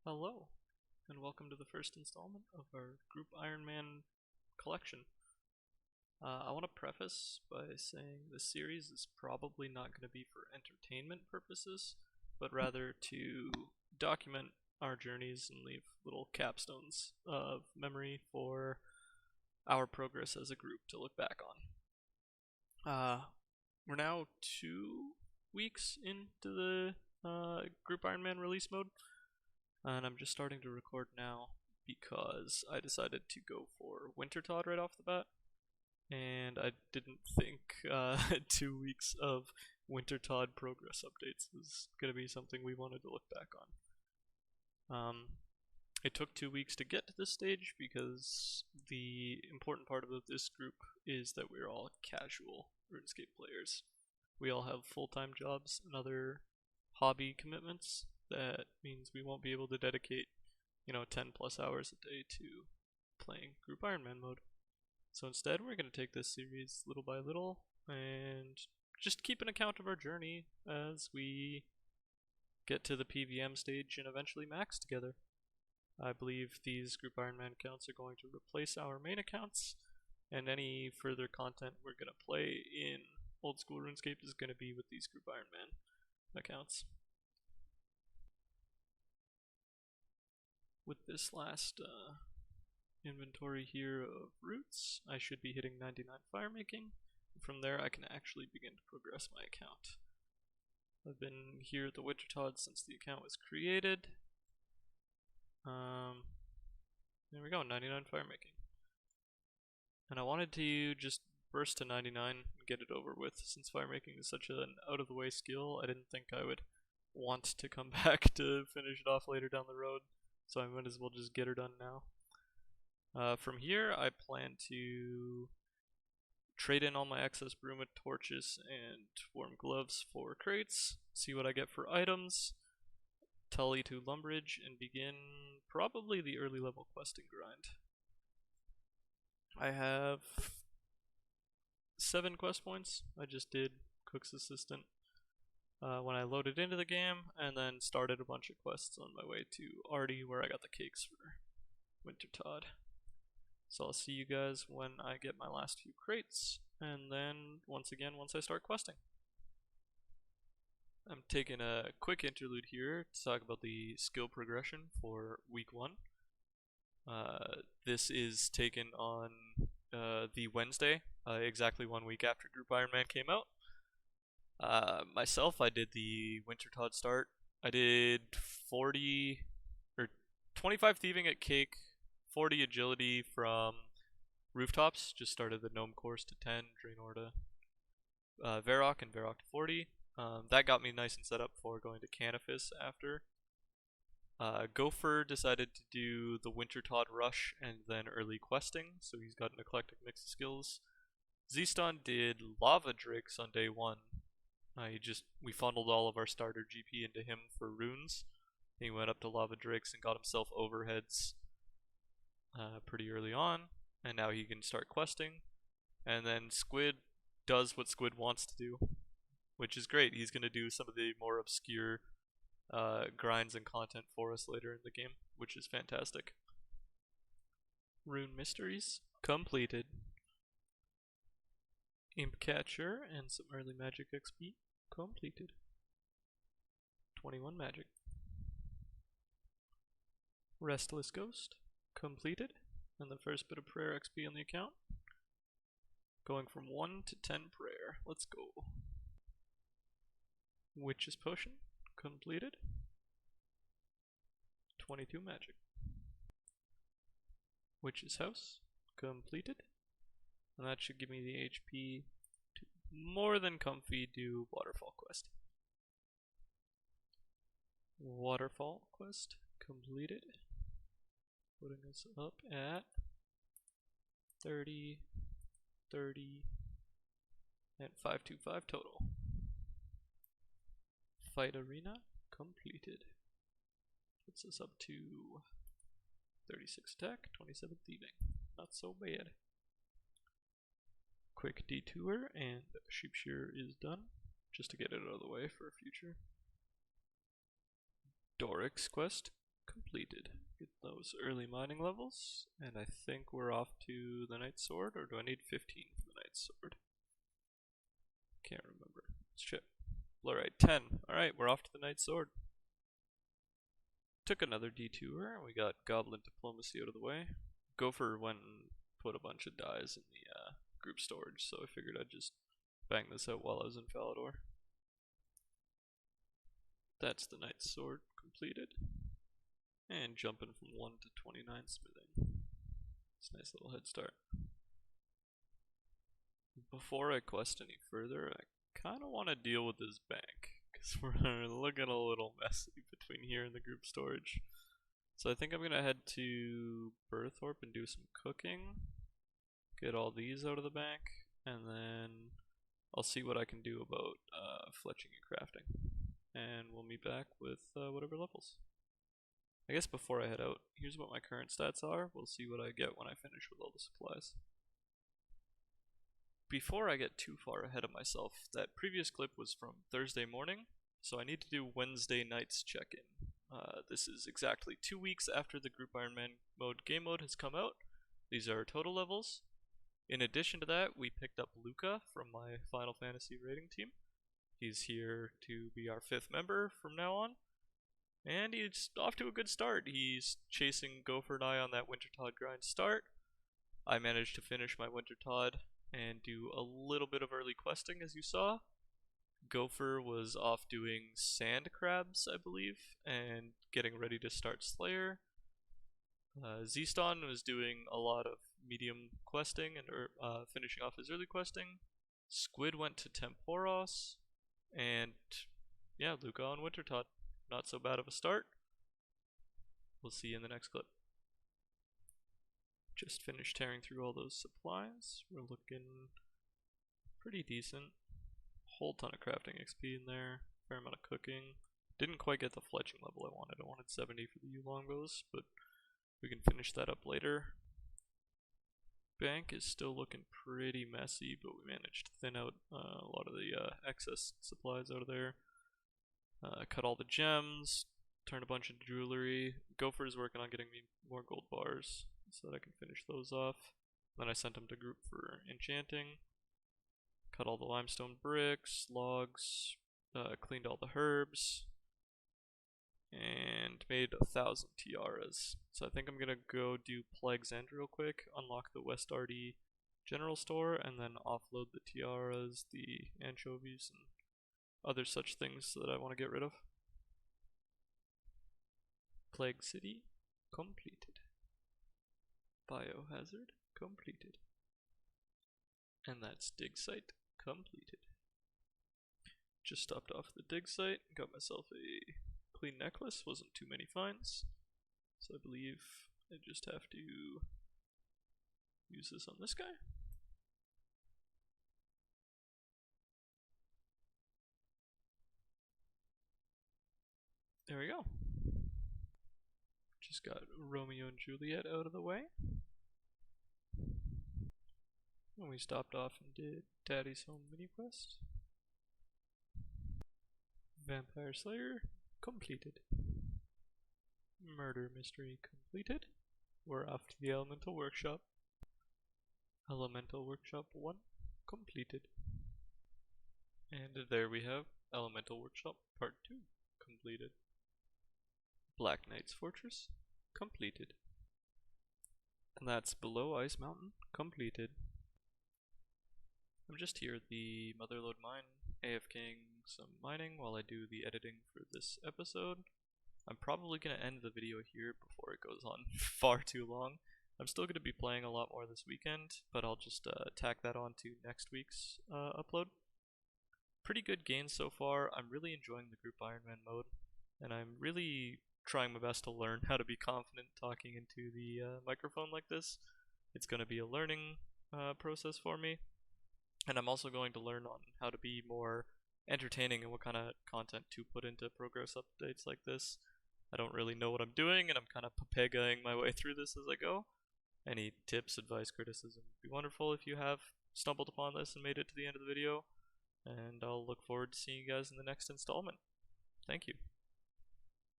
Hello, and welcome to the first installment of our Group Ironman collection. I want to preface by saying this series is probably not going to be for entertainment purposes, but rather to document our journeys and leave little capstones of memory for our progress as a group to look back on. We're now 2 weeks into the Group Ironman release mode, and I'm just starting to record now because I decided to go for Wintertod right off the bat, and I didn't think 2 weeks of Wintertod progress updates was going to be something we wanted to look back on. It took 2 weeks to get to this stage because the important part of this group is that we're all casual RuneScape players. We all have full-time jobs and other hobby commitments. That means we won't be able to dedicate, 10 plus hours a day to playing Group Ironman Mode. So instead, we're going to take this series little by little and just keep an account of our journey as we get to the PVM stage and eventually max together. I believe these Group Ironman accounts are going to replace our main accounts, and any further content we're going to play in old school RuneScape is going to be with these Group Ironman accounts. With this last inventory here of roots, I should be hitting 99 firemaking. From there, I can actually begin to progress my account. I've been here at the Wintertod since the account was created. There we go, 99 firemaking. And I wanted to just burst to 99 and get it over with. Since firemaking is such an out-of-the-way skill, I didn't think I would want to come back to finish it off later down the road. So I might as well just get her done now. From here, I plan to trade in all my excess bruma torches and warm gloves for crates, see what I get for items, tully to Lumbridge, and begin probably the early level questing grind. I have 7 quest points. I just did Cook's Assistant when I loaded into the game, and then started a bunch of quests on my way to Artie, where I got the cakes for Wintertod. So I'll see you guys when I get my last few crates, and then once I start questing. I'm taking a quick interlude here to talk about the skill progression for week 1. This is taken on the Wednesday, exactly 1 week after Group Ironman came out. Myself, I did the Wintertod start. I did 25 thieving at Cake, 40 agility from rooftops. Just started the gnome course to 10, Draenor to Varrock, and Varrock to 40. That got me nice and set up for going to Canifis after. Gopher decided to do the Wintertod rush and then early questing, so he's got an eclectic mix of skills. Zston did lava drakes on day 1. We funneled all of our starter GP into him for runes. He went up to lava drakes and got himself overheads pretty early on, and now he can start questing. And then Squid does what Squid wants to do, which is great. He's going to do some of the more obscure grinds and content for us later in the game, which is fantastic. Rune Mysteries completed. Imp Catcher and some early magic XP completed. 21 magic. Restless Ghost completed, and the first bit of prayer XP on the account. Going from 1 to 10 prayer. Let's go. Witch's Potion completed. 22 magic. Witch's House completed. And that should give me the HP to more than comfy do Waterfall quest. Waterfall quest completed. Putting us up at 30, 30, and 525 total. Fight Arena completed. Puts us up to 36 attack, 27 thieving. Not so bad. Quick detour and Sheep Shear is done, just to get it out of the way for a future. Doric's quest completed. Get those early mining levels, and I think we're off to the Knight's Sword, or do I need 15 for the Knight's Sword? Can't remember. Let's check. Alright, 10. Alright, we're off to the Knight's Sword. Took another detour, and we got Goblin Diplomacy out of the way. Gopher went and put a bunch of dyes in the group storage, so I figured I'd just bang this out while I was in Falador. That's the Knight's Sword completed. And jumping from 1 to 29 smithing. It's a nice little head start. Before I quest any further, I kind of want to deal with this bank, because we're looking a little messy between here and the group storage. So I think I'm going to head to Berthorpe and do some cooking, get all these out of the bank, and then I'll see what I can do about fletching and crafting. And we'll meet back with whatever levels. I guess before I head out, here's what my current stats are. We'll see what I get when I finish with all the supplies. Before I get too far ahead of myself, that previous clip was from Thursday morning, so I need to do Wednesday night's check-in. This is exactly 2 weeks after the Group Ironman Mode game mode has come out. These are total levels. In addition to that, we picked up Luca from my Final Fantasy rating team. He's here to be our 5th member from now on. And he's off to a good start. He's chasing Gopher and I on that Wintertodt grind start. I managed to finish my Wintertodt and do a little bit of early questing, as you saw. Gopher was off doing sand crabs, I believe, and getting ready to start Slayer. Zston was doing a lot of medium questing and finishing off his early questing. Squid went to Temporos, and yeah, Luca on Wintertodt. Not so bad of a start. We'll see you in the next clip. Just finished tearing through all those supplies. We're looking pretty decent. Whole ton of crafting XP in there. Fair amount of cooking. Didn't quite get the fletching level I wanted. I wanted 70 for the Ulongos, but we can finish that up later. Bank is still looking pretty messy, but we managed to thin out a lot of the excess supplies out of there. Cut all the gems, turned a bunch of jewelry. Gopher is working on getting me more gold bars so that I can finish those off. Then I sent him to group for enchanting. Cut all the limestone bricks, logs, cleaned all the herbs, and made 1,000 tiaras. So I think I'm gonna go do Plague's End real quick, unlock the West Arty general store, and then offload the tiaras, the anchovies, and other such things that I want to get rid of. Plague City completed. Biohazard completed. And that's dig site completed. Just stopped off the dig site, got myself a clean necklace, wasn't too many finds. So I believe I just have to use this on this guy. There we go. Just got Romeo and Juliet out of the way. And we stopped off and did Daddy's Home mini quest. Vampire Slayer completed. Murder Mystery completed. We're off to the Elemental Workshop. Elemental Workshop 1 completed. And there we have Elemental Workshop Part 2 completed. Black Knight's Fortress completed. And that's Below Ice Mountain completed. I'm just here at the Motherlode Mine, AFKing some mining while I do the editing for this episode. I'm probably going to end the video here before it goes on far too long. I'm still going to be playing a lot more this weekend, but I'll just tack that on to next week's upload. Pretty good gains so far. I'm really enjoying the Group Ironman mode, and I'm really trying my best to learn how to be confident talking into the microphone like this. It's going to be a learning process for me, and I'm also going to learn on how to be more entertaining and what kind of content to put into progress updates like this. I don't really know what I'm doing, and I'm kind of papegaing my way through this as I go. Any tips, advice, criticism would be wonderful if you have stumbled upon this and made it to the end of the video, and I'll look forward to seeing you guys in the next installment. Thank you.